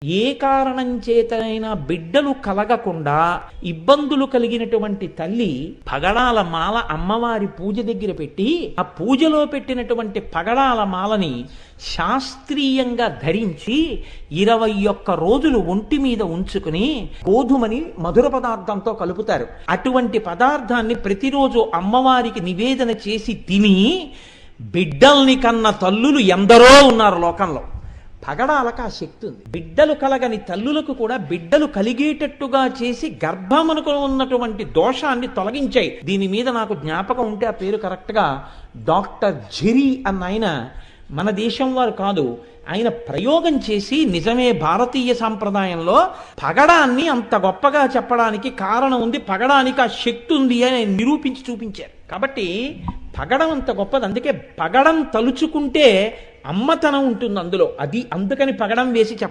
ఏ కారణం చేతనైనా బిడ్డలు కలగకుండా ఇబ్బందులు కలిగినటువంటి తల్లి పగడాల మాల అమ్మవారి పూజ దగ్గర పెట్టి ఆ పూజలో పెట్టినటువంటి పగడాల మాలని శాస్త్రీయంగా ధరించి 21 రోజులు ఒంటి మీద ఉంచుకుని గోధుమని మధుర పదార్థంతో కలుపుతారు. అటువంటి పదార్థాన్ని ప్రతిరోజు అమ్మవారికి నివేదన చేసి తిని బిడ్డల్ని కన్న తల్లులు ఎందరో ఉన్నారు లోకంలో. పగడాలకు ఆ శక్తి ఉంది. బిడ్డలు కలగని తల్లులకు కూడా బిడ్డలు కలిగేటట్టుగా చేసి గర్భమునకు ఉన్నటువంటి దోషాన్ని తొలగించాయి. దీని మీద నాకు జ్ఞాపకం ఉంటే ఆ పేరు కరెక్ట్గా డాక్టర్ జెరీ అన్న ఆయన, మన దేశం వారు కాదు, ఆయన ప్రయోగం చేసి నిజమే భారతీయ సాంప్రదాయంలో పగడాన్ని అంత గొప్పగా చెప్పడానికి కారణం ఉంది, పగడానికి ఆ శక్తి ఉంది అని ఆయన నిరూపించి చూపించారు. కాబట్టి పగడం అంత గొప్పది. అందుకే పగడం తలుచుకుంటే అమ్మతనం ఉంటుంది అందులో. అది అందుకని పగడం వేసి చెప్పడం.